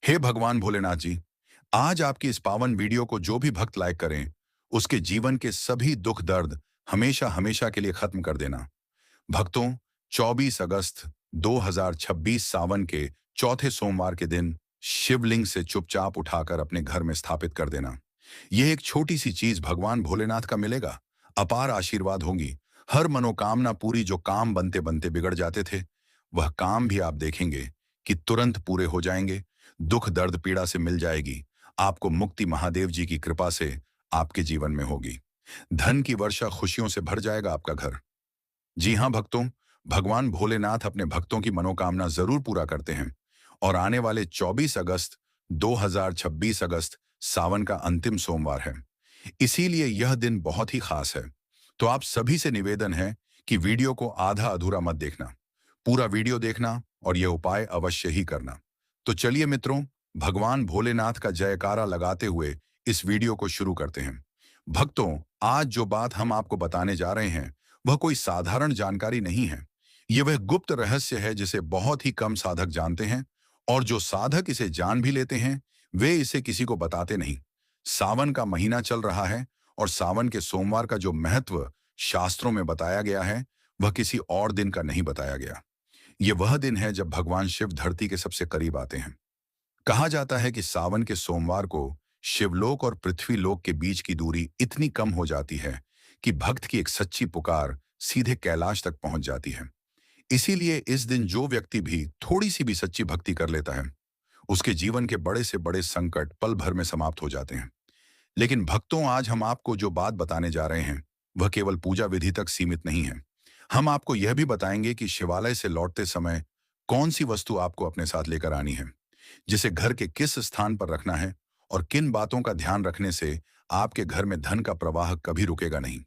हे भगवान भोलेनाथ जी, आज आपकी इस पावन वीडियो को जो भी भक्त लाइक करें, उसके जीवन के सभी दुख दर्द हमेशा हमेशा के लिए खत्म कर देना। भक्तों, 24 अगस्त 2026 सावन के चौथे सोमवार के दिन शिवलिंग से चुपचाप उठाकर अपने घर में स्थापित कर देना। यह एक छोटी सी चीज भगवान भोलेनाथ का मिलेगा, अपार आशीर्वाद होंगी। हर मनोकामना पूरी, जो काम बनते बनते बिगड़ जाते थे, वह काम भी आप देखेंगे कि तुरंत पूरे हो जाएंगे। दुख दर्द पीड़ा से मिल जाएगी, आपको मुक्ति महादेव जी की कृपा से आपके जीवन में होगी। धन की वर्षा, खुशियों से भर जाएगा आपका घर। जी हाँ भक्तों, भगवान भोलेनाथ अपने भक्तों की मनोकामना जरूर पूरा करते हैं। और आने वाले 24 अगस्त 2026 अगस्त सावन का अंतिम सोमवार है, इसीलिए यह दिन बहुत ही खास है। तो आप सभी से निवेदन है कि वीडियो को आधा अधूरा मत देखना, पूरा वीडियो देखना और यह उपाय अवश्य ही करना। तो चलिए मित्रों, भगवान भोलेनाथ का जयकारा लगाते हुए इस वीडियो को शुरू करते हैं। भक्तों, आज जो बात हम आपको बताने जा रहे हैं, वह कोई साधारण जानकारी नहीं है। यह वह गुप्त रहस्य है जिसे बहुत ही कम साधक जानते हैं, और जो साधक इसे जान भी लेते हैं, वे इसे किसी को बताते नहीं। सावन का महीना चल रहा है, और सावन के सोमवार का जो महत्व शास्त्रों में बताया गया है, वह किसी और दिन का नहीं बताया गया। यह वह दिन है जब भगवान शिव धरती के सबसे करीब आते हैं। कहा जाता है कि सावन के सोमवार को शिवलोक और पृथ्वीलोक के बीच की दूरी इतनी कम हो जाती है कि भक्त की एक सच्ची पुकार सीधे कैलाश तक पहुंच जाती है। इसीलिए इस दिन जो व्यक्ति भी थोड़ी सी भी सच्ची भक्ति कर लेता है, उसके जीवन के बड़े से बड़े संकट पल भर में समाप्त हो जाते हैं। लेकिन भक्तों, आज हम आपको जो बात बताने जा रहे हैं, वह केवल पूजा विधि तक सीमित नहीं है। हम आपको यह भी बताएंगे कि शिवालय से लौटते समय कौन सी वस्तु आपको अपने साथ लेकर आनी है, जिसे घर के किस स्थान पर रखना है, और किन बातों का ध्यान रखने से आपके घर में धन का प्रवाह कभी रुकेगा नहीं।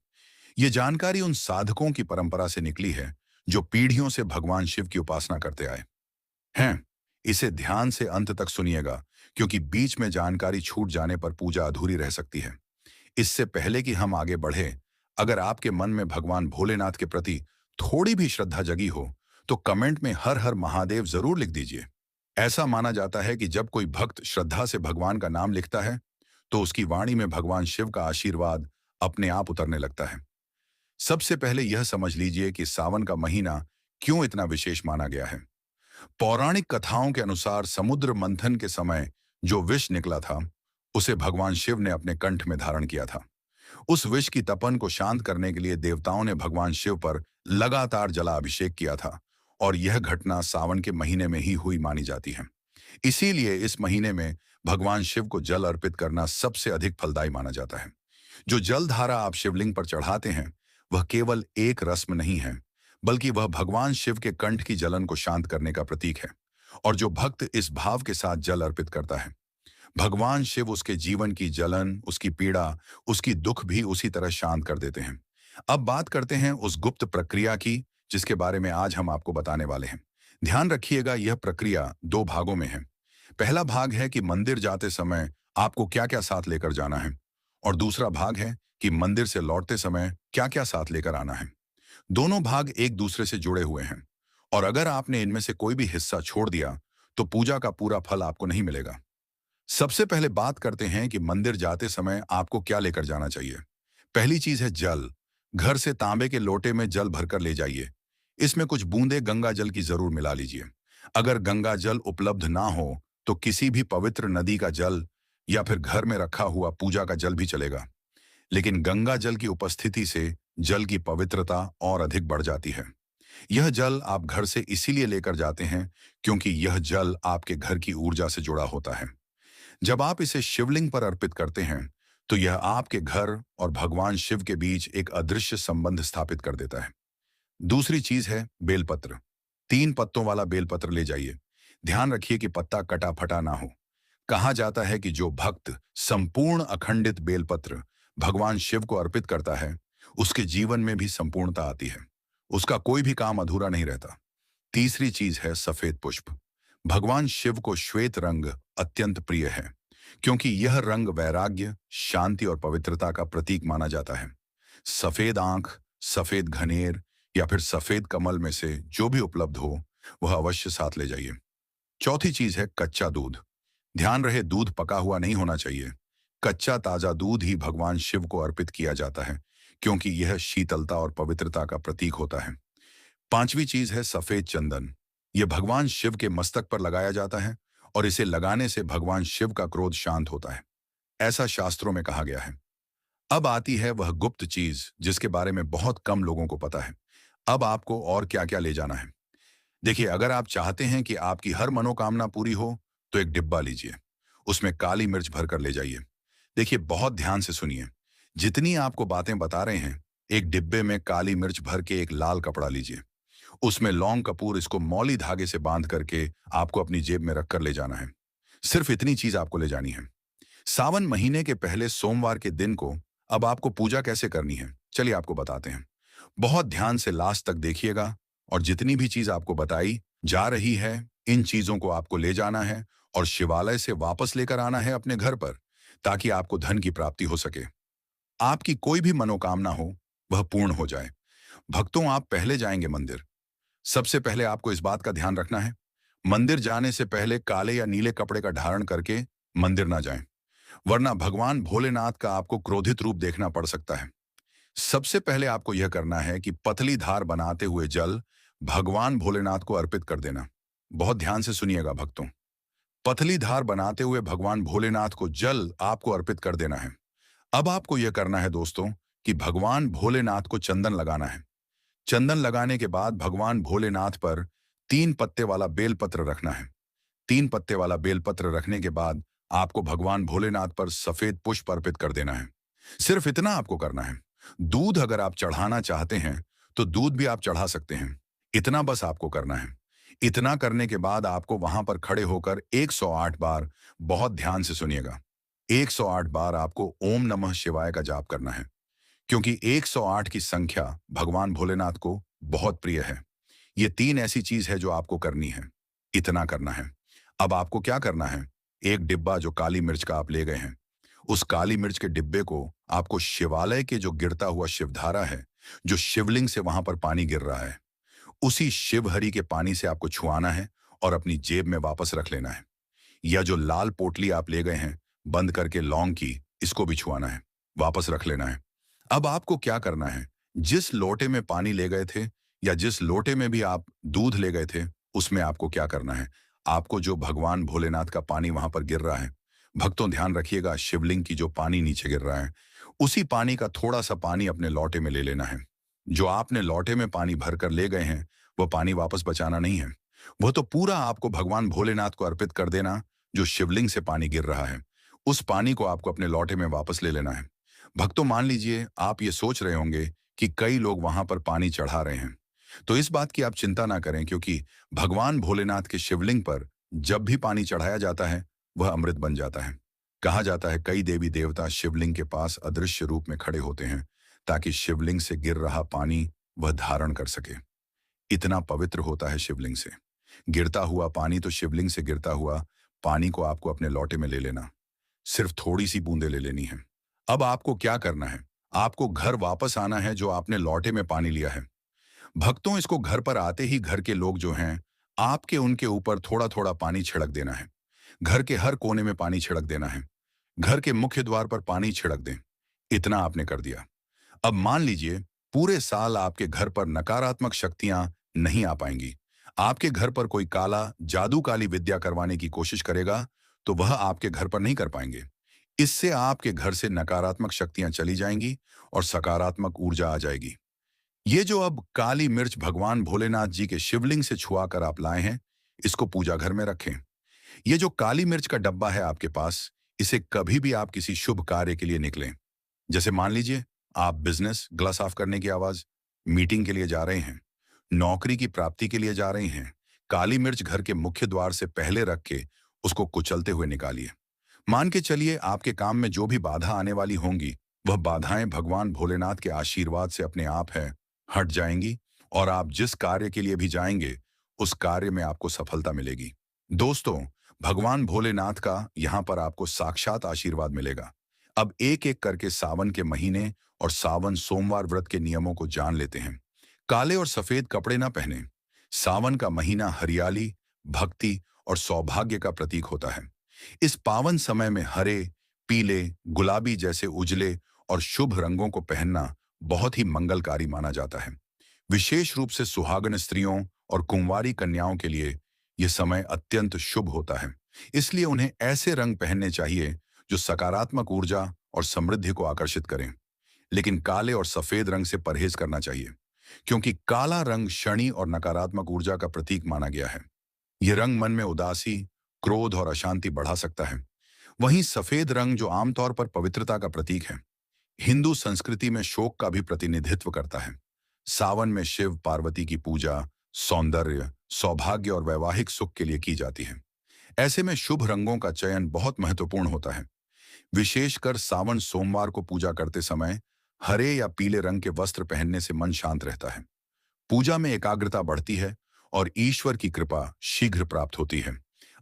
ये जानकारी उन साधकों की परंपरा से निकली है जो पीढ़ियों से भगवान शिव की उपासना करते आए हैं। इसे ध्यान से अंत तक सुनिएगा, क्योंकि बीच में जानकारी छूट जाने पर पूजा अधूरी रह सकती है। इससे पहले कि हम आगे बढ़े, अगर आपके मन में भगवान भोलेनाथ के प्रति थोड़ी भी श्रद्धा जगी हो, तो कमेंट में हर हर महादेव जरूर लिख दीजिए। ऐसा माना जाता है कि जब कोई भक्त श्रद्धा से भगवान का नाम लिखता है, तो उसकी वाणी में भगवान शिव का आशीर्वाद अपने आप उतरने लगता है। सबसे पहले यह समझ लीजिए कि सावन का महीना क्यों इतना विशेष माना गया है। पौराणिक कथाओं के अनुसार समुद्र मंथन के समय जो विष निकला था, उसे भगवान शिव ने अपने कंठ में धारण किया था। उस विष की तपन को शांत करने के लिए देवताओं ने भगवान शिव पर लगातार जलाभिषेक किया था, और यह घटना सावन के महीने में ही हुई मानी जाती है। इसीलिए इस महीने में भगवान शिव को जल अर्पित करना सबसे अधिक फलदायी माना जाता है। जो जल धारा आप शिवलिंग पर चढ़ाते हैं, वह केवल एक रस्म नहीं है, बल्कि वह भगवान शिव के कंठ की जलन को शांत करने का प्रतीक है। और जो भक्त इस भाव के साथ जल अर्पित करता है, भगवान शिव उसके जीवन की जलन, उसकी पीड़ा, उसकी दुख भी उसी तरह शांत कर देते हैं। अब बात करते हैं उस गुप्त प्रक्रिया की, जिसके बारे में आज हम आपको बताने वाले हैं। ध्यान रखिएगा, यह प्रक्रिया दो भागों में है। पहला भाग है कि मंदिर जाते समय आपको क्या क्या साथ लेकर जाना है, और दूसरा भाग है कि मंदिर से लौटते समय क्या क्या साथ लेकर आना है। दोनों भाग एक दूसरे से जुड़े हुए हैं, और अगर आपने इनमें से कोई भी हिस्सा छोड़ दिया, तो पूजा का पूरा फल आपको नहीं मिलेगा। सबसे पहले बात करते हैं कि मंदिर जाते समय आपको क्या लेकर जाना चाहिए। पहली चीज है जल। घर से तांबे के लोटे में जल भरकर ले जाइए। इसमें कुछ बूंदे गंगा जल की जरूर मिला लीजिए। अगर गंगा जल उपलब्ध ना हो, तो किसी भी पवित्र नदी का जल या फिर घर में रखा हुआ पूजा का जल भी चलेगा। लेकिन गंगा जल की उपस्थिति से जल की पवित्रता और अधिक बढ़ जाती है। यह जल आप घर से इसीलिए लेकर जाते हैं क्योंकि यह जल आपके घर की ऊर्जा से जुड़ा होता है। जब आप इसे शिवलिंग पर अर्पित करते हैं, तो यह आपके घर और भगवान शिव के बीच एक अदृश्य संबंध स्थापित कर देता है। दूसरी चीज है बेलपत्र। 3 पत्तों वाला बेलपत्र ले जाइए। ध्यान रखिए कि पत्ता कटा फटा ना हो। कहा जाता है कि जो भक्त संपूर्ण अखंडित बेलपत्र भगवान शिव को अर्पित करता है, उसके जीवन में भी संपूर्णता आती है। उसका कोई भी काम अधूरा नहीं रहता। तीसरी चीज है सफेद पुष्प। भगवान शिव को श्वेत रंग अत्यंत प्रिय है, क्योंकि यह रंग वैराग्य, शांति और पवित्रता का प्रतीक माना जाता है। सफेद आंख, सफेद घनेर या फिर सफेद कमल में से जो भी उपलब्ध हो, वह अवश्य साथ ले जाइए। चौथी चीज है कच्चा दूध। ध्यान रहे, दूध पका हुआ नहीं होना चाहिए। कच्चा ताजा दूध ही भगवान शिव को अर्पित किया जाता है, क्योंकि यह शीतलता और पवित्रता का प्रतीक होता है। पांचवी चीज है सफेद चंदन। यह भगवान शिव के मस्तक पर लगाया जाता है और इसे लगाने से भगवान शिव का क्रोध शांत होता है, ऐसा शास्त्रों में कहा गया है। अब आती है वह गुप्त चीज जिसके बारे में बहुत कम लोगों को पता है। अब आपको और क्या क्या ले जाना है। देखिए, अगर आप चाहते हैं कि आपकी हर मनोकामना पूरी हो, तो एक डिब्बा लीजिए। उसमें काली मिर्च भरकर ले जाइए। देखिए, बहुत ध्यान से सुनिए। जितनी आपको बातें बता रहे हैं, एक डिब्बे में काली मिर्च भर के एक लाल कपड़ा लीजिए। उसमें लौंग कपूर इसको मौली धागे से बांध करके आपको अपनी जेब में रखकर ले जाना है। सिर्फ इतनी चीज आपको ले जानी है। सावन महीने के पहले सोमवार के दिन को अब आपको पूजा कैसे करनी है, चलिए आपको बताते हैं। बहुत ध्यान से लास्ट तक देखिएगा और जितनी भी चीज आपको बताई जा रही है, इन चीजों को आपको ले जाना है और शिवालय से वापस लेकर आना है अपने घर पर, ताकि आपको धन की प्राप्ति हो सके। आपकी कोई भी मनोकामना हो, वह पूर्ण हो जाए। भक्तों, आप पहले जाएंगे मंदिर। सबसे पहले आपको इस बात का ध्यान रखना है, मंदिर जाने से पहले काले या नीले कपड़े का धारण करके मंदिर ना जाएं, वरना भगवान भोलेनाथ का आपको क्रोधित रूप देखना पड़ सकता है। सबसे पहले आपको यह करना है कि पतली धार बनाते हुए जल भगवान भोलेनाथ को अर्पित कर देना। बहुत ध्यान से सुनिएगा भक्तों। पतली धार बनाते हुए भगवान भोलेनाथ को जल आपको अर्पित कर देना है। अब आपको यह करना है दोस्तों कि भगवान भोलेनाथ को चंदन लगाना है। चंदन लगाने के बाद भगवान भोलेनाथ पर 3 पत्ते वाला बेलपत्र रखना है। 3 पत्ते वाला बेलपत्र रखने के बाद आपको भगवान भोलेनाथ पर सफेद पुष्प अर्पित कर देना है। सिर्फ इतना आपको करना है। दूध अगर आप चढ़ाना चाहते हैं तो दूध भी आप चढ़ा सकते हैं। इतना बस आपको करना है। इतना करने के बाद आपको वहां पर खड़े होकर 108 बार, बहुत ध्यान से सुनिएगा, 108 बार आपको ओम नमः शिवाय का जाप करना है, क्योंकि 108 की संख्या भगवान भोलेनाथ को बहुत प्रिय है। ये 3 ऐसी चीज है जो आपको करनी है। इतना करना है। अब आपको क्या करना है, एक डिब्बा जो काली मिर्च का आप ले गए हैं, उस काली मिर्च के डिब्बे को आपको शिवालय के जो गिरता हुआ शिवधारा है, जो शिवलिंग से वहां पर पानी गिर रहा है, उसी शिवहरी के पानी से आपको छुआना है और अपनी जेब में वापस रख लेना है। या जो लाल पोटली आप ले गए हैं बंद करके लौंग की, इसको भी छुआना है, वापस रख लेना है। अब आपको क्या करना है, जिस लोटे में पानी ले गए थे या जिस लोटे में भी आप दूध ले गए थे, उसमें आपको क्या करना है, आपको जो भगवान भोलेनाथ का पानी वहां पर गिर रहा है, भक्तों ध्यान रखिएगा, शिवलिंग की जो पानी नीचे गिर रहा है, उसी पानी का थोड़ा सा पानी अपने लोटे में ले लेना है। जो आपने लोटे में पानी भरकर ले गए हैं, वो पानी वापस बचाना नहीं है। वो तो पूरा आपको भगवान भोलेनाथ को अर्पित कर देना। जो शिवलिंग से पानी गिर रहा है, उस पानी को आपको अपने लोटे में वापस ले लेना है। भक्तों, मान लीजिए आप ये सोच रहे होंगे कि कई लोग वहां पर पानी चढ़ा रहे हैं, तो इस बात की आप चिंता ना करें, क्योंकि भगवान भोलेनाथ के शिवलिंग पर जब भी पानी चढ़ाया जाता है, वह अमृत बन जाता है। कहा जाता है कई देवी देवता शिवलिंग के पास अदृश्य रूप में खड़े होते हैं, ताकि शिवलिंग से गिर रहा पानी वह धारण कर सके। इतना पवित्र होता है शिवलिंग से गिरता हुआ पानी। तो शिवलिंग से गिरता हुआ पानी को आपको अपने लोटे में ले लेना, सिर्फ थोड़ी सी बूंदे ले लेनी है। अब आपको क्या करना है, आपको घर वापस आना है जो आपने लोटे में पानी लिया है। भक्तों, इसको घर पर आते ही घर के लोग जो हैं, आपके उनके ऊपर थोड़ा थोड़ा पानी छिड़क देना है। घर के हर कोने में पानी छिड़क देना है। घर के मुख्य द्वार पर पानी छिड़क दें। इतना आपने कर दिया। अब मान लीजिए पूरे साल आपके घर पर नकारात्मक शक्तियां नहीं आ पाएंगी। आपके घर पर कोई काला जादू काली विद्या करवाने की कोशिश करेगा, तो वह आपके घर पर नहीं कर पाएंगे। इससे आपके घर से नकारात्मक शक्तियां चली जाएंगी और सकारात्मक ऊर्जा आ जाएगी। ये जो अब काली मिर्च भगवान भोलेनाथ जी के शिवलिंग से छुआ कर आप लाए हैं, इसको पूजा घर में रखें। ये जो काली मिर्च का डब्बा है आपके पास, इसे कभी भी आप किसी शुभ कार्य के लिए निकलें, जैसे मान लीजिए आप बिजनेस ग्लास साफ करने की आवाज, मीटिंग के लिए जा रहे हैं, नौकरी की प्राप्ति के लिए जा रहे हैं, काली मिर्च घर के मुख्य द्वार से पहले रख के उसको कुचलते हुए निकालिए। मान के चलिए आपके काम में जो भी बाधा आने वाली होंगी, वह बाधाएं भगवान भोलेनाथ के आशीर्वाद से अपने आप है हट जाएंगी और आप जिस कार्य के लिए भी जाएंगे, उस कार्य में आपको सफलता मिलेगी। दोस्तों, भगवान भोलेनाथ का यहां पर आपको साक्षात आशीर्वाद मिलेगा। अब एक एक करके सावन के महीने और सावन सोमवार व्रत के नियमों को जान लेते हैं। काले और सफेद कपड़े ना पहने। सावन का महीना हरियाली, भक्ति और सौभाग्य का प्रतीक होता है। इस पावन समय में हरे, पीले, गुलाबी जैसे उजले और शुभ रंगों को पहनना बहुत ही मंगलकारी माना जाता है। विशेष रूप से सुहागन स्त्रियों और कुंवारी कन्याओं के लिए यह समय अत्यंत शुभ होता है। इसलिए उन्हें ऐसे रंग पहनने चाहिए जो सकारात्मक ऊर्जा और समृद्धि को आकर्षित करें। लेकिन काले और सफेद रंग से परहेज करना चाहिए, क्योंकि काला रंग शनि और नकारात्मक ऊर्जा का प्रतीक माना गया है। यह रंग मन में उदासी, क्रोध और अशांति बढ़ा सकता है। वहीं सफेद रंग, जो आमतौर पर पवित्रता का प्रतीक है, हिंदू संस्कृति में शोक का भी प्रतिनिधित्व करता है। सावन में शिव पार्वती की पूजा सौंदर्य, सौभाग्य और वैवाहिक सुख के लिए की जाती है। ऐसे में शुभ रंगों का चयन बहुत महत्वपूर्ण होता है। विशेषकर सावन सोमवार को पूजा करते समय हरे या पीले रंग के वस्त्र पहनने से मन शांत रहता है। पूजा में एकाग्रता बढ़ती है और ईश्वर की कृपा शीघ्र प्राप्त होती है।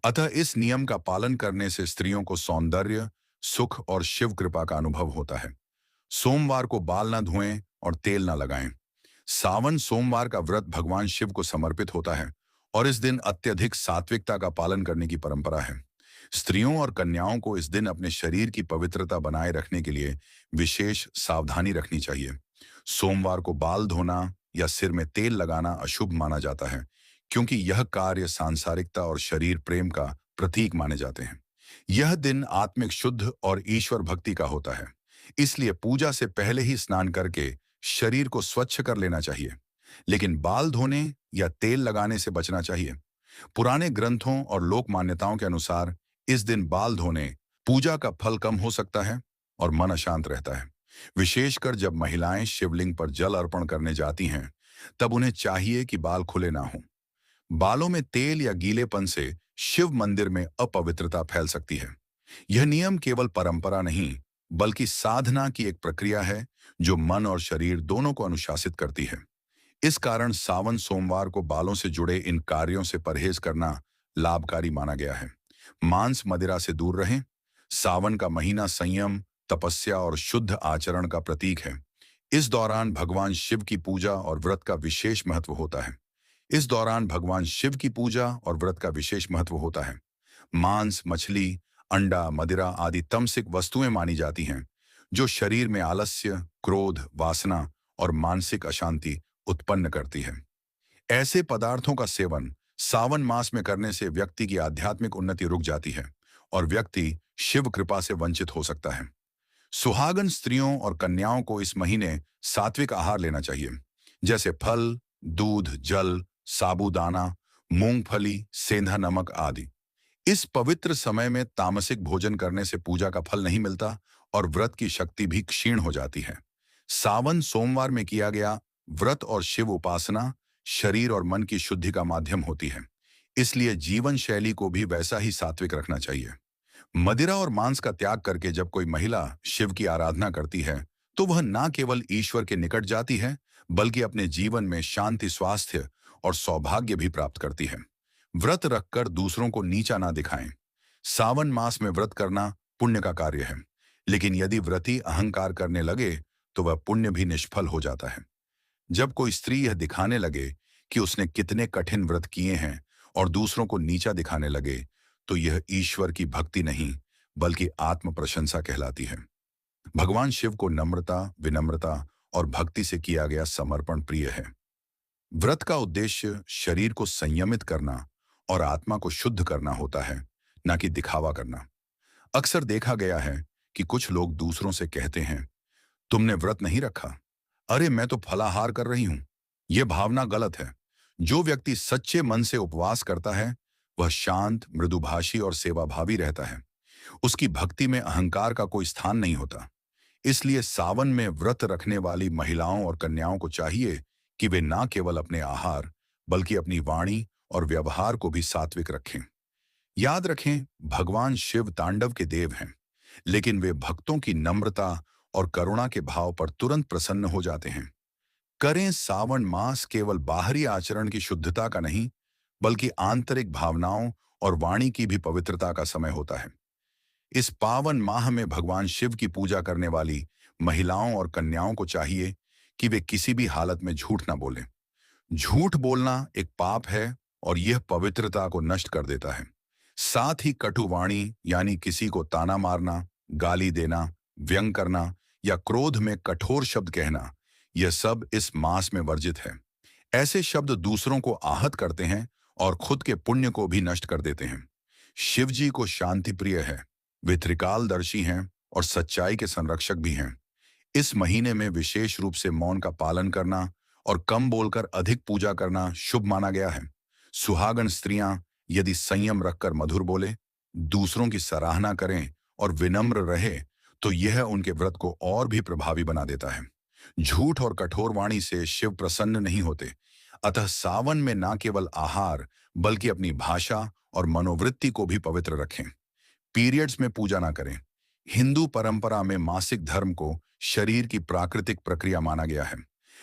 अतः इस नियम का पालन करने से स्त्रियों को सौंदर्य, सुख और शिव कृपा का अनुभव होता है। सोमवार को बाल न धोएं और तेल न लगाएं। सावन सोमवार का व्रत भगवान शिव को समर्पित होता है और इस दिन अत्यधिक सात्विकता का पालन करने की परंपरा है। स्त्रियों और कन्याओं को इस दिन अपने शरीर की पवित्रता बनाए रखने के लिए विशेष सावधानी रखनी चाहिए। सोमवार को बाल धोना या सिर में तेल लगाना अशुभ माना जाता है, क्योंकि यह कार्य सांसारिकता और शरीर प्रेम का प्रतीक माने जाते हैं। यह दिन आत्मिक शुद्ध और ईश्वर भक्ति का होता है। इसलिए पूजा से पहले ही स्नान करके शरीर को स्वच्छ कर लेना चाहिए, लेकिन बाल धोने या तेल लगाने से बचना चाहिए। पुराने ग्रंथों और लोक मान्यताओं के अनुसार इस दिन बाल धोने पूजा का फल कम हो सकता है और मन अशांत रहता है। विशेषकर जब महिलाएं शिवलिंग पर जल अर्पण करने जाती हैं, तब उन्हें चाहिए कि बाल खुले ना हों। बालों में तेल या गीलेपन से शिव मंदिर में अपवित्रता फैल सकती है। यह नियम केवल परंपरा नहीं, बल्कि साधना की एक प्रक्रिया है जो मन और शरीर दोनों को अनुशासित करती है। इस कारण सावन सोमवार को बालों से जुड़े इन कार्यों से परहेज करना लाभकारी माना गया है। मांस मदिरा से दूर रहें। सावन का महीना संयम, तपस्या और शुद्ध आचरण का प्रतीक है। इस दौरान भगवान शिव की पूजा और व्रत का विशेष महत्व होता है। मांस, मछली, अंडा, मदिरा आदि तमसिक वस्तुएं मानी जाती हैं, जो शरीर में आलस्य, क्रोध, वासना और मानसिक अशांति उत्पन्न करती है। ऐसे पदार्थों का सेवन सावन मास में करने से व्यक्ति की आध्यात्मिक उन्नति रुक जाती है और व्यक्ति शिव कृपा से वंचित हो सकता है। सुहागन स्त्रियों और कन्याओं को इस महीने सात्विक आहार लेना चाहिए, जैसे फल, दूध, जल, साबूदाना, मूंगफली, सेंधा नमक आदि। इस पवित्र समय में तामसिक भोजन करने से पूजा का फल नहीं मिलता और व्रत की शक्ति भी क्षीण हो जाती है। सावन सोमवार में किया गया व्रत और शिव उपासना शरीर और मन की शुद्धि का माध्यम होती है। इसलिए जीवन शैली को भी वैसा ही सात्विक रखना चाहिए। मदिरा और मांस का त्याग करके जब कोई महिला शिव की आराधना करती है, तो वह न केवल ईश्वर के निकट जाती है, बल्कि अपने जीवन में शांति, स्वास्थ्य और सौभाग्य भी प्राप्त करती है। व्रत रखकर दूसरों को नीचा ना दिखाएं। सावन मास में व्रत करना पुण्य का कार्य है, लेकिन यदि व्रती अहंकार करने लगे तो वह पुण्य भी निष्फल हो जाता है। जब कोई स्त्री यह दिखाने लगे कि उसने कितने कठिन व्रत किए हैं और दूसरों को नीचा दिखाने लगे, तो यह ईश्वर की भक्ति नहीं, बल्कि आत्म प्रशंसा कहलाती है। भगवान शिव को नम्रता, विनम्रता और भक्ति से किया गया समर्पण प्रिय है। व्रत का उद्देश्य शरीर को संयमित करना और आत्मा को शुद्ध करना होता है, न कि दिखावा करना। अक्सर देखा गया है कि कुछ लोग दूसरों से कहते हैं, तुमने व्रत नहीं रखा, अरे मैं तो फलाहार कर रही हूं। यह भावना गलत है। जो व्यक्ति सच्चे मन से उपवास करता है, वह शांत, मृदुभाषी और सेवाभावी रहता है। उसकी भक्ति में अहंकार का कोई स्थान नहीं होता। इसलिए सावन में व्रत रखने वाली महिलाओं और कन्याओं को चाहिए कि वे न केवल अपने आहार, बल्कि अपनी वाणी और व्यवहार को भी सात्विक रखें। याद रखें, भगवान शिव तांडव के देव हैं, लेकिन वे भक्तों की नम्रता और करुणा के भाव पर तुरंत प्रसन्न हो जाते हैं। करें सावन मास केवल बाहरी आचरण की शुद्धता का नहीं, बल्कि आंतरिक भावनाओं और वाणी की भी पवित्रता का समय होता है। इस पावन माह में भगवान शिव की पूजा करने वाली महिलाओं और कन्याओं को चाहिए कि वे किसी भी हालत में झूठ ना बोलें। झूठ बोलना एक पाप है और यह पवित्रता को नष्ट कर देता है। साथ ही कटुवाणी यानी किसी को ताना मारना, गाली देना, व्यंग करना या क्रोध में कठोर शब्द कहना, यह सब इस मास में वर्जित है। ऐसे शब्द दूसरों को आहत करते हैं और खुद के पुण्य को भी नष्ट कर देते हैं। शिव जी को शांति प्रिय है। वे त्रिकालदर्शी हैं और सच्चाई के संरक्षक भी हैं। इस महीने में विशेष रूप से मौन का पालन करना और कम बोलकर अधिक पूजा करना शुभ माना गया है। सुहागन स्त्रियां यदि संयम रखकर मधुर बोले, दूसरों की सराहना करें और विनम्र रहे, तो यह उनके व्रत को और भी प्रभावी बना देता है। झूठ और कठोर वाणी से शिव प्रसन्न नहीं होते। अतः सावन में न केवल आहार बल्कि अपनी भाषा और मनोवृत्ति को भी पवित्र रखें। पीरियड्स में पूजा ना करें। हिंदू परंपरा में मासिक धर्म को शरीर की प्राकृतिक प्रक्रिया माना गया है,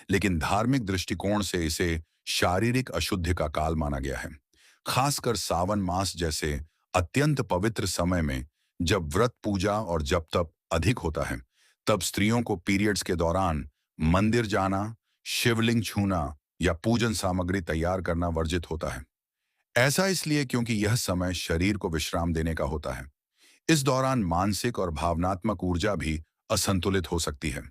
लेकिन धार्मिक दृष्टिकोण से इसे शारीरिक अशुद्धि का काल माना गया है। खासकर सावन मास जैसे अत्यंत पवित्र समय में, जब व्रत पूजा और जप तप अधिक होता है, तब स्त्रियों को पीरियड्स के दौरान मंदिर जाना, शिवलिंग छूना या पूजन सामग्री तैयार करना वर्जित होता है। ऐसा इसलिए क्योंकि यह समय शरीर को विश्राम देने का होता है। इस दौरान मानसिक और भावनात्मक ऊर्जा भी असंतुलित हो सकती है।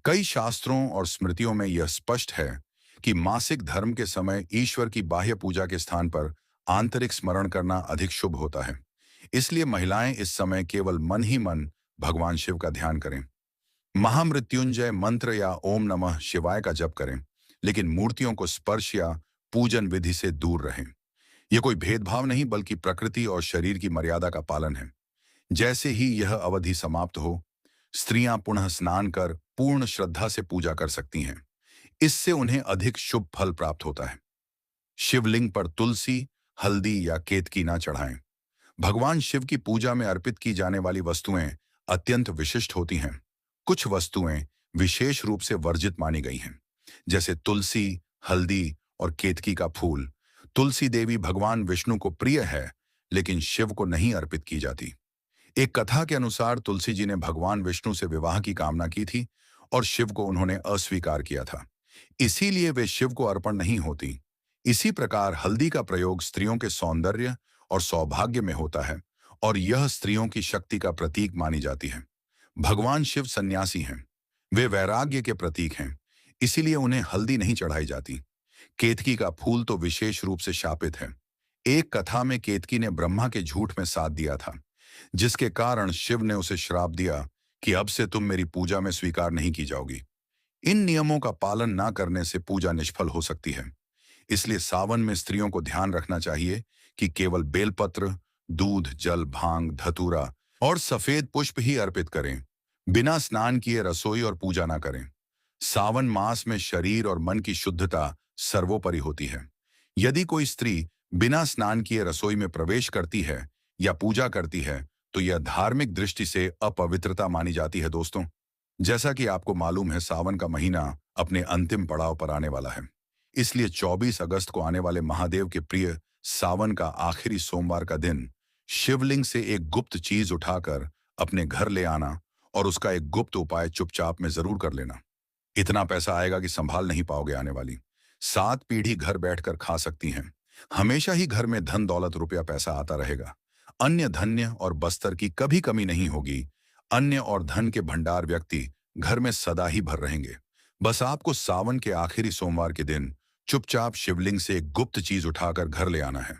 कई शास्त्रों और स्मृतियों में यह स्पष्ट है कि मासिक धर्म के समय ईश्वर की बाह्य पूजा के स्थान पर आंतरिक स्मरण करना अधिक शुभ होता है। इसलिए महिलाएं इस समय केवल मन ही मन भगवान शिव का ध्यान करें। महामृत्युंजय मंत्र या ओम नमः शिवाय का जप करें, लेकिन मूर्तियों को स्पर्श या पूजन विधि से दूर रहें। यह कोई भेदभाव नहीं बल्कि प्रकृति और शरीर की मर्यादा का पालन है। जैसे ही यह अवधि समाप्त हो, स्त्रियां पुनः स्नान कर पूर्ण श्रद्धा से पूजा कर सकती हैं। इससे उन्हें अधिक शुभ फल प्राप्त होता है। शिवलिंग पर तुलसी, हल्दी या केतकी ना चढ़ाएं। भगवान शिव की पूजा में अर्पित की जाने वाली वस्तुएं अत्यंत विशिष्ट होती हैं। कुछ वस्तुएं विशेष रूप से वर्जित मानी गई हैं, जैसे तुलसी, हल्दी और केतकी का फूल। तुलसी देवी भगवान विष्णु को प्रिय है, लेकिन शिव को नहीं अर्पित की जाती। एक कथा के अनुसार तुलसी जी ने भगवान विष्णु से विवाह की कामना की थी और शिव को उन्होंने अस्वीकार किया था। इसीलिए वे शिव को अर्पण नहीं होती। इसी प्रकार हल्दी का प्रयोग स्त्रियों के सौंदर्य और सौभाग्य में होता है और यह स्त्रियों की शक्ति का प्रतीक मानी जाती है। भगवान शिव सन्यासी हैं। वे वैराग्य के प्रतीक हैं, इसीलिए उन्हें हल्दी नहीं चढ़ाई जाती। केतकी का फूल तो विशेष रूप से शापित है। एक कथा में केतकी ने ब्रह्मा के झूठ में साथ दिया था, जिसके कारण शिव ने उसे श्राप दिया कि अब से तुम मेरी पूजा में स्वीकार नहीं की जाओगी। इन नियमों का पालन ना करने से पूजा निष्फल हो सकती है। इसलिए सावन में स्त्रियों को ध्यान रखना चाहिए कि केवल बेलपत्र, दूध, जल, भांग, धतूरा और सफेद पुष्प ही अर्पित करें। बिना स्नान किए रसोई और पूजा ना करें। सावन मास में शरीर और मन की शुद्धता सर्वोपरि होती है। यदि कोई स्त्री बिना स्नान किए रसोई में प्रवेश करती है या पूजा करती है, तो यह धार्मिक दृष्टि से अपवित्रता मानी जाती है। दोस्तों, जैसा कि आपको मालूम है, सावन का महीना अपने अंतिम पड़ाव पर आने वाला है। इसलिए 24 अगस्त को आने वाले महादेव के प्रिय सावन का आखिरी सोमवार का दिन शिवलिंग से एक गुप्त चीज उठाकर अपने घर ले आना और उसका एक गुप्त उपाय चुपचाप में जरूर कर लेना। इतना पैसा आएगा कि संभाल नहीं पाओगे आने वाली 7 पीढ़ी घर बैठकर खा सकती हैं। हमेशा ही घर में धन दौलत रुपया पैसा आता रहेगा। अन्य धन्य और बस्तर की कभी कमी नहीं होगी। अन्य और धन के भंडार व्यक्ति घर में सदा ही भर रहेंगे। बस आपको सावन के आखिरी सोमवार के दिन चुपचाप शिवलिंग से एक गुप्त चीज उठाकर घर ले आना है।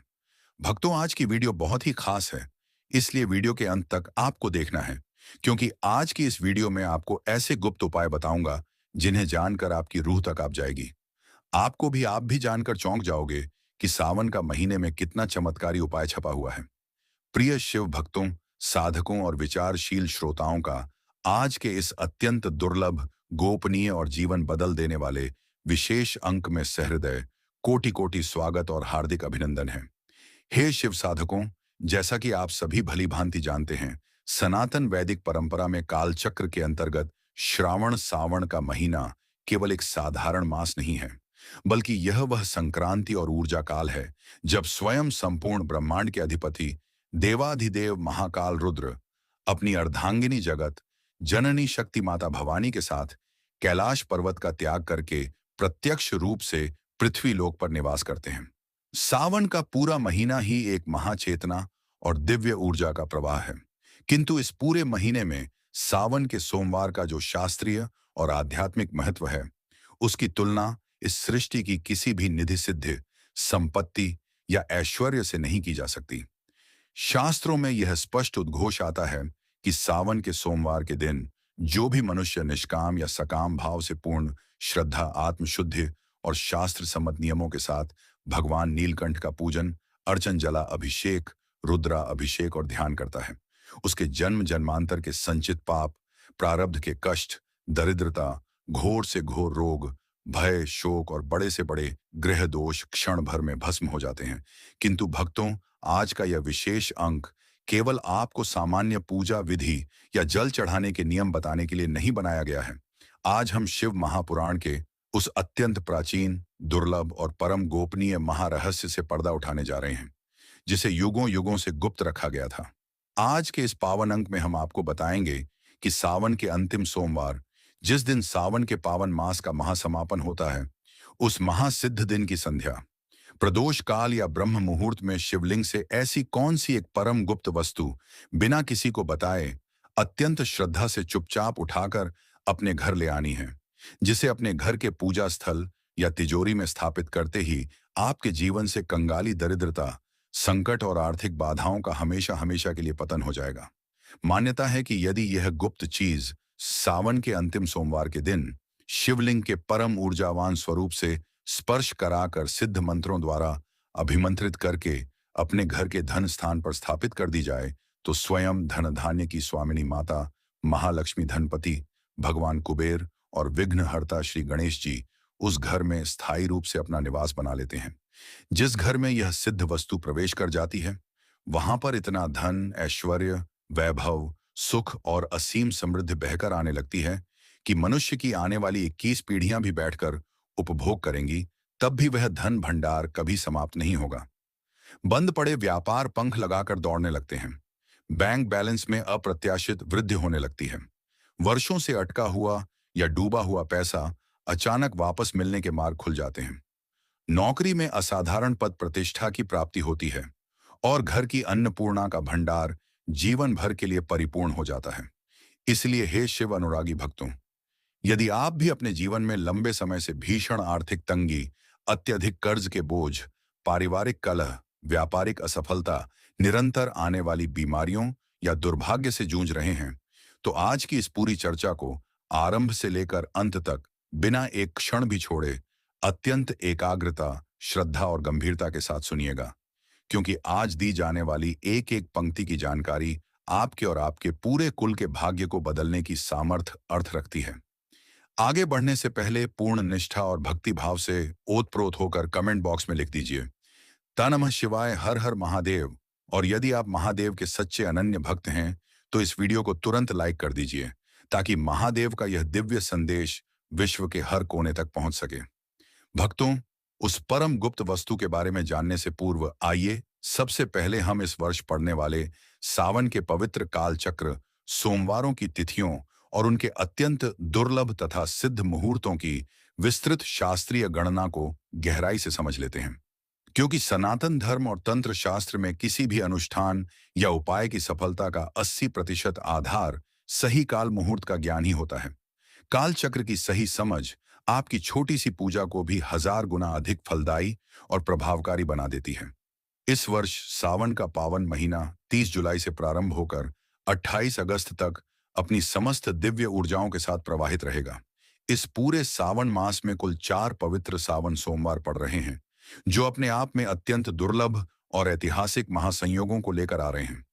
भक्तों, आज की वीडियो बहुत ही खास है, इसलिए वीडियो के अंत तक आपको देखना है, क्योंकि आज की इस वीडियो में आपको ऐसे गुप्त उपाय बताऊंगा जिन्हें जानकर आपकी रूह तक आप जाएगी। आप भी जानकर चौंक जाओगे कि सावन का महीने में कितना चमत्कारी उपाय छपा हुआ है। प्रिय शिव भक्तों, साधकों और विचारशील श्रोताओं का आज के इस अत्यंत दुर्लभ, गोपनीय और जीवन बदल देने वाले विशेष अंक में सहृदय कोटि कोटि स्वागत और हार्दिक अभिनंदन है। हे शिव साधकों, जैसा कि आप सभी भली भांति जानते हैं, सनातन वैदिक परंपरा में कालचक्र के अंतर्गत श्रावण सावन का महीना केवल एक साधारण मास नहीं है, बल्कि यह वह संक्रांति और ऊर्जा काल है जब स्वयं संपूर्ण ब्रह्मांड के अधिपति देवाधिदेव महाकाल रुद्र अपनी अर्धांगिनी जगत जननी शक्ति माता भवानी के साथ कैलाश पर्वत का त्याग करके प्रत्यक्ष रूप से पृथ्वी लोक पर निवास करते हैं। सावन का पूरा महीना ही एक महाचेतना और दिव्य ऊर्जा का प्रवाह है। किंतु इस पूरे महीने में सावन के सोमवार का जो शास्त्रीय और आध्यात्मिक महत्व है, उसकी तुलना इस सृष्टि की किसी भी निधि सिद्धि, संपत्ति या ऐश्वर्य से नहीं की जा सकती। शास्त्रों में यह स्पष्ट उद्घोष आता है कि सावन के सोमवार के दिन जो भी मनुष्य निष्काम या सकाम भाव से पूर्ण श्रद्धा, आत्मशुद्धि और शास्त्र सम्मत नियमों के साथ भगवान नीलकंठ का पूजन, अर्चन, जला अभिषेक, रुद्रा अभिषेक और ध्यान करता है, उसके जन्म जन्मांतर के संचित पाप, प्रारब्ध के कष्ट, दरिद्रता, घोर से घोर रोग, भय, शोक और बड़े से बड़े ग्रह दोष क्षण भर में भस्म हो जाते हैं। किंतु भक्तों, आज का यह विशेष अंक केवल आपको सामान्य पूजा विधि या जल चढ़ाने के नियम बताने के लिए नहीं बनाया गया है। आज हम शिव महापुराण के उस अत्यंत प्राचीन, दुर्लभ और परम गोपनीय महारहस्य से पर्दा उठाने जा रहे हैं, जिसे युगों युगों से गुप्त रखा गया था। आज के इस पावन अंक में हम आपको बताएंगे कि सावन के अंतिम सोमवार, जिस दिन सावन के पावन मास का महासमापन होता है, उस महासिद्ध दिन की संध्या, प्रदोष काल या ब्रह्म मुहूर्त में शिवलिंग से ऐसी कौन सी एक परम गुप्त वस्तु बिना किसी को बताए अत्यंत श्रद्धा से चुपचाप उठाकर अपने घर ले आनी है, जिसे अपने घर के पूजा स्थल या तिजोरी में स्थापित करते ही आपके जीवन से कंगाली दरिद्रता, संकट और आर्थिक बाधाओं का हमेशा हमेशा के लिए पतन हो जाएगा। मान्यता है कि यदि यह गुप्त चीज सावन के अंतिम सोमवार के दिन शिवलिंग के परम ऊर्जावान स्वरूप से स्पर्श कराकर सिद्ध मंत्रों द्वारा अभिमंत्रित करके अपने घर के धन स्थान पर स्थापित कर दी जाए, तो स्वयं धन धान्य की स्वामिनी माता महालक्ष्मी, धनपति भगवान कुबेर और विघ्नहर्ता श्री गणेश जी उस घर में स्थायी रूप से अपना निवास बना लेते हैं। जिस घर में यह सिद्ध वस्तु प्रवेश कर जाती है, वहां पर इतना धन, ऐश्वर्य, वैभव, सुख और असीम समृद्धि बहकर आने लगती है कि मनुष्य की आने वाली 21 पीढ़ियां भी बैठकर उपभोग करेंगी, तब भी वह धन भंडार कभी समाप्त नहीं होगा। बंद पड़े व्यापार पंख लगाकर दौड़ने लगते हैं। बैंक बैलेंस में अप्रत्याशित वृद्धि होने लगती है। वर्षों से अटका हुआ या डूबा हुआ पैसा अचानक वापस मिलने के मार्ग खुल जाते हैं। नौकरी में असाधारण पद प्रतिष्ठा की प्राप्ति होती है और घर की अन्नपूर्णा का भंडार जीवन भर के लिए परिपूर्ण हो जाता है। इसलिए हे शिव अनुरागी भक्तों, यदि आप भी अपने जीवन में लंबे समय से भीषण आर्थिक तंगी, अत्यधिक कर्ज के बोझ, पारिवारिक कलह, व्यापारिक असफलता, निरंतर आने वाली बीमारियों या दुर्भाग्य से जूझ रहे हैं, तो आज की इस पूरी चर्चा को आरंभ से लेकर अंत तक बिना एक क्षण भी छोड़े अत्यंत एकाग्रता, श्रद्धा और गंभीरता के साथ सुनिएगा, क्योंकि आज दी जाने वाली एक एक पंक्ति की जानकारी आपके और आपके पूरे कुल के भाग्य को बदलने की सामर्थ्य अर्थ रखती है। आगे बढ़ने से पहले पूर्ण निष्ठा और भक्ति भाव से ओतप्रोत होकर कमेंट बॉक्स में लिख दीजिए ता नमः शिवाय, हर हर महादेव। और यदि आप महादेव के सच्चे अनन्य भक्त हैं, तो इस वीडियो को तुरंत लाइक कर दीजिए, ताकि महादेव का यह दिव्य संदेश विश्व के हर कोने तक पहुंच सके। भक्तों, उस परम गुप्त वस्तु के बारे में जानने से पूर्व आइए सबसे पहले हम इस वर्ष पड़ने वाले सावन के पवित्र काल चक्र सोमवारों की तिथियों और उनके अत्यंत दुर्लभ तथा सिद्ध मुहूर्तों की विस्तृत शास्त्रीय गणना को गहराई से समझ लेते हैं। क्योंकि सनातन धर्म और तंत्र शास्त्र में किसी भी अनुष्ठान या उपाय की सफलता का 80% आधार सही काल मुहूर्त का ज्ञान ही होता है। काल चक्र की सही समझ आपकी छोटी सी पूजा को भी 1000 गुना अधिक फलदायी और प्रभावकारी बना देती है। इस वर्ष सावन का पावन महीना 30 जुलाई से प्रारंभ होकर 28 अगस्त तक अपनी समस्त दिव्य ऊर्जाओं के साथ प्रवाहित रहेगा। इस पूरे सावन मास में कुल 4 पवित्र सावन सोमवार पड़ रहे हैं, जो अपने आप में अत्यंत दुर्लभ और ऐतिहासिक महासंयोगों को लेकर आ रहे हैं।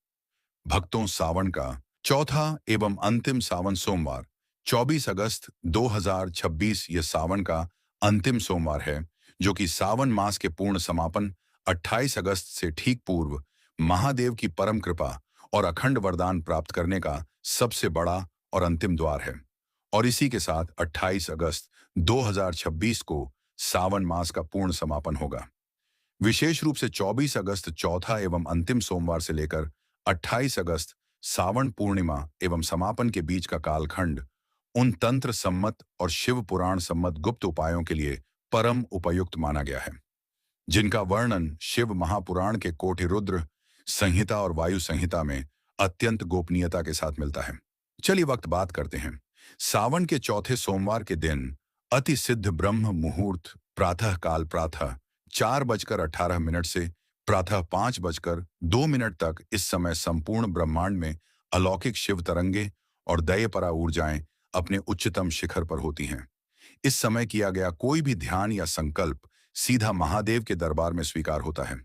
भक्तों, सावन का चौथा एवं अंतिम सावन सोमवार 24 अगस्त 2026 यह सावन का अंतिम सोमवार है, जो कि सावन मास के पूर्ण समापन 28 अगस्त से ठीक पूर्व महादेव की परम कृपा और अखंड वरदान प्राप्त करने का सबसे बड़ा और अंतिम द्वार है। और इसी के साथ 28 अगस्त 2026 को सावन मास का पूर्ण समापन होगा। विशेष रूप से 24 अगस्त चौथा एवं अंतिम सोमवार से लेकर 28 अगस्त सावन पूर्णिमा एवं समापन के बीच का कालखंड उन तंत्र सम्मत और शिव पुराण सम्मत गुप्त उपायों के लिए परम उपयुक्त माना गया है, जिनका वर्णन शिव महापुराण के कोटि रुद्र संहिता और वायु संहिता में अत्यंत गोपनीयता के साथ मिलता है। चलिए वक्त बात करते हैं। सावन के चौथे सोमवार के दिन अति सिद्ध ब्रह्म मुहूर्त प्रातः काल प्रातः 4:18 से प्रातः 5:02 तक। इस समय संपूर्ण ब्रह्मांड में अलौकिक शिव तरंगे और दयपरा ऊर्जाएं अपने उच्चतम शिखर पर होती हैं। इस समय किया गया कोई भी ध्यान या संकल्प सीधा महादेव के दरबार में स्वीकार होता है।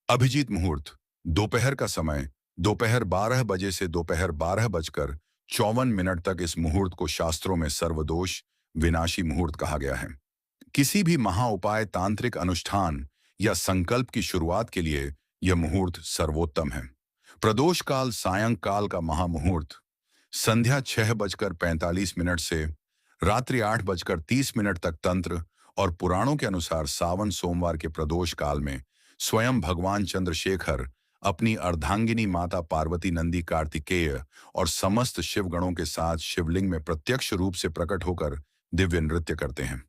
अभिजीत मुहूर्त दोपहर का समय दोपहर 12 बजे से दोपहर 12:54 तक। इस मुहूर्त को शास्त्रों में सर्वदोष विनाशी मुहूर्त कहा गया है। किसी भी महाउपाय तांत्रिक अनुष्ठान या संकल्प की शुरुआत के लिए यह मुहूर्त सर्वोत्तम है। प्रदोष काल सायंकाल का महामुहूर्त संध्या 6:45 से रात्रि 8:30 तक। तंत्र और पुराणों के अनुसार सावन सोमवार के प्रदोष काल में स्वयं भगवान चंद्रशेखर अपनी अर्धांगिनी माता पार्वती नंदी कार्तिकेय और समस्त शिवगणों के साथ शिवलिंग में प्रत्यक्ष रूप से प्रकट होकर दिव्य नृत्य करते हैं।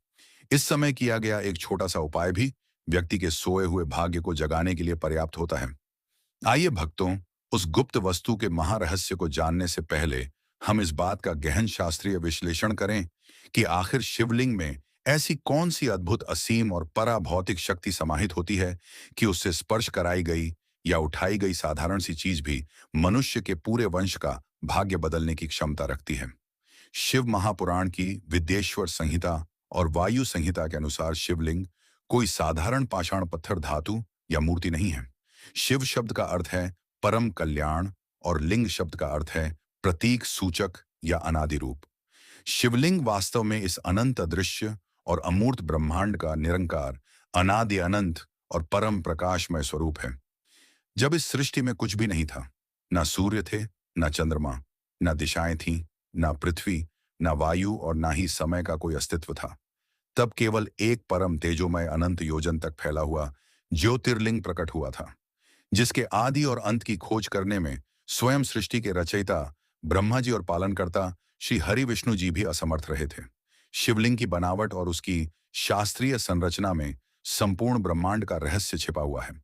इस समय किया गया एक छोटा सा उपाय भी व्यक्ति के सोए हुए भाग्य को जगाने के लिए पर्याप्त होता है। आइए भक्तों, उस गुप्त वस्तु के महारहस्य को जानने से पहले हम इस बात का गहन शास्त्रीय विश्लेषण करें कि आखिर शिवलिंग में ऐसी कौन सी अद्भुत असीम और पराभौतिक शक्ति समाहित होती है कि उससे स्पर्श कराई गई या उठाई गई साधारण सी चीज भी मनुष्य के पूरे वंश का भाग्य बदलने की क्षमता रखती है। शिव महापुराण की विद्येश्वर संहिता और वायु संहिता के अनुसार शिवलिंग कोई साधारण पाषाण पत्थर धातु या मूर्ति नहीं है। शिव शब्द का अर्थ है परम कल्याण और लिंग शब्द का अर्थ है प्रतीक सूचक या अनादि रूप। शिवलिंग वास्तव में इस अनंत अदृश्य और अमूर्त ब्रह्मांड का निरंकार अनादि अनंत और परम प्रकाशमय स्वरूप है। जब इस सृष्टि में कुछ भी नहीं था, ना सूर्य थे, ना चंद्रमा, ना दिशाएं थीं, ना पृथ्वी, ना वायु और ना ही समय का कोई अस्तित्व था, तब केवल एक परम तेजोमय अनंत योजन तक फैला हुआ ज्योतिर्लिंग प्रकट हुआ था, जिसके आदि और अंत की खोज करने में स्वयं सृष्टि के रचयिता ब्रह्मा जी और पालनकर्ता श्री हरि विष्णु जी भी असमर्थ रहे थे। शिवलिंग की बनावट और उसकी शास्त्रीय संरचना में संपूर्ण ब्रह्मांड का रहस्य छिपा हुआ है।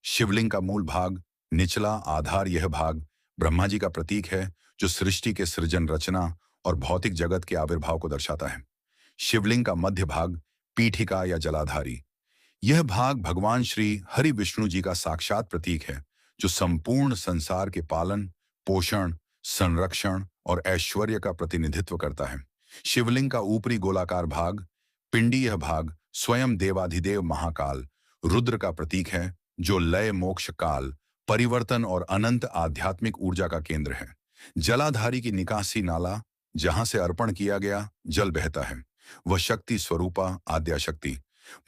शिवलिंग का मूल भाग, निचला आधार, यह भाग ब्रह्मा जी का प्रतीक है, जो सृष्टि के सृजन, रचना और भौतिक जगत के आविर्भाव को दर्शाता है। शिवलिंग का मध्य भाग, पीठिका या जलाधारी, यह भाग भगवान श्री हरि विष्णु जी का साक्षात प्रतीक है, जो संपूर्ण संसार के पालन, पोषण, संरक्षण और ऐश्वर्य का प्रतिनिधित्व करता है। शिवलिंग का ऊपरी गोलाकार भाग, पिंडी, यह भाग स्वयं देवाधिदेव महाकाल रुद्र का प्रतीक है, जो लय, मोक्ष, काल, परिवर्तन और अनंत आध्यात्मिक ऊर्जा का केंद्र है। जलाधारी की निकासी नाला, जहां से अर्पण किया गया जल बहता है, वह शक्ति स्वरूपा आद्या शक्ति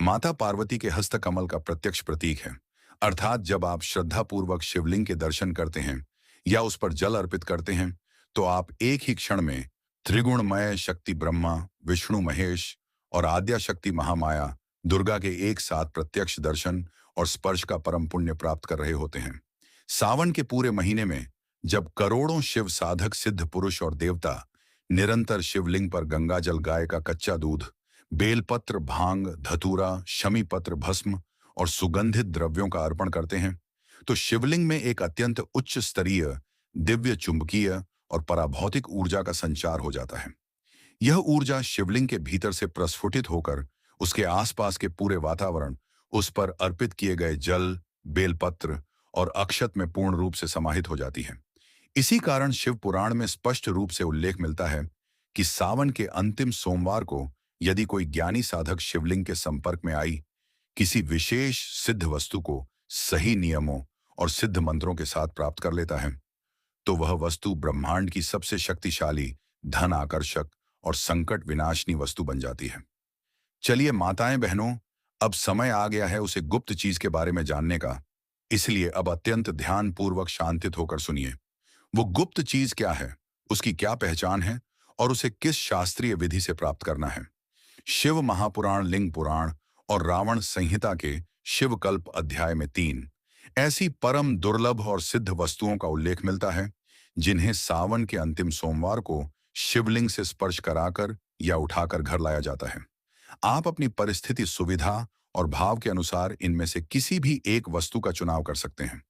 माता पार्वती के हस्त कमल का प्रत्यक्ष प्रतीक है। अर्थात जब आप श्रद्धापूर्वक शिवलिंग के दर्शन करते हैं या उस पर जल अर्पित करते हैं, तो आप एक ही क्षण में त्रिगुणमय शक्ति ब्रह्मा, विष्णु, महेश और आद्या शक्ति महामाया दुर्गा के एक साथ प्रत्यक्ष दर्शन और स्पर्श का परम पुण्य प्राप्त कर रहे होते हैं। सावन के पूरे महीने में जब करोड़ों शिव साधक, सिद्ध पुरुष और देवता निरंतर शिवलिंग पर गंगा जल, गाय का कच्चा दूध, बेलपत्र, भांग, धतूरा, शमी पत्र, भस्म और सुगंधित द्रव्यों का अर्पण करते हैं, तो शिवलिंग में एक अत्यंत उच्च स्तरीय दिव्य चुंबकीय और पराभौतिक ऊर्जा का संचार हो जाता है। यह ऊर्जा शिवलिंग के भीतर से प्रस्फुटित होकर उसके आसपास के पूरे वातावरण, उस पर अर्पित किए गए जल, बेलपत्र और अक्षत में पूर्ण रूप से समाहित हो जाती है। इसी कारण शिव पुराण में स्पष्ट रूप से उल्लेख मिलता है कि सावन के अंतिम सोमवार को यदि कोई ज्ञानी साधक शिवलिंग के संपर्क में आई किसी विशेष सिद्ध वस्तु को सही नियमों और सिद्ध मंत्रों के साथ प्राप्त कर लेता है, तो वह वस्तु ब्रह्मांड की सबसे शक्तिशाली, धन आकर्षक और संकट विनाशनी वस्तु बन जाती है। चलिए माताएं, बहनों, अब समय आ गया है उसे गुप्त चीज के बारे में जानने का। इसलिए अब अत्यंत ध्यानपूर्वक शांतित होकर सुनिए। वो गुप्त चीज क्या है, उसकी क्या पहचान है और उसे किस शास्त्रीय विधि से प्राप्त करना है। शिव महापुराण, लिंग पुराण और रावण संहिता के शिवकल्प अध्याय में 3 ऐसी परम दुर्लभ और सिद्ध वस्तुओं का उल्लेख मिलता है, जिन्हें सावन के अंतिम सोमवार को शिवलिंग से स्पर्श कराकर या उठाकर घर लाया जाता है। आप अपनी परिस्थिति, सुविधा और भाव के अनुसार इनमें से किसी भी एक वस्तु का चुनाव कर सकते हैं।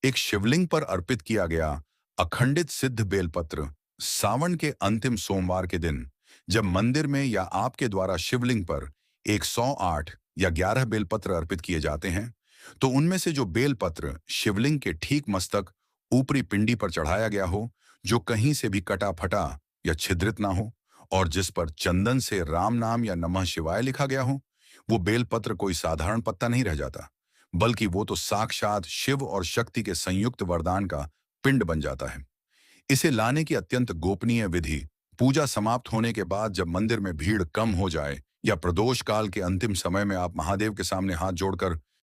एक शिवलिंग पर अर्पित किया गया अखंडित सिद्ध बेलपत्र सावन के अंतिम सोमवार के दिन जब मंदिर में या आपके द्वारा शिवलिंग पर 108 या 11 बेलपत्र अर्पित किए जाते हैं, तो उनमें से जो बेलपत्र शिवलिंग के ठीक मस्तक ऊपरी पिंडी पर चढ़ाया गया हो, जो कहीं से भी कटा फटा या छिद्रित ना हो, और जिस पर चंदन से राम नाम या नमः शिवाय लिखा गया हो, वो बेलपत्र कोई साधारण पत्ता नहीं रह जाता, बल्कि वो तो साक्षात शिव और शक्ति के संयुक्त वरदान का पिंड बन जाता है। इसे लाने की अत्यंत गोपनीय विधि पूजा समाप्त होने के बाद जब मंदिर में भीड़ कम हो जाए या प्रदोष काल के अंतिम समय में आप महादेव के सामने हाथ जोड़कर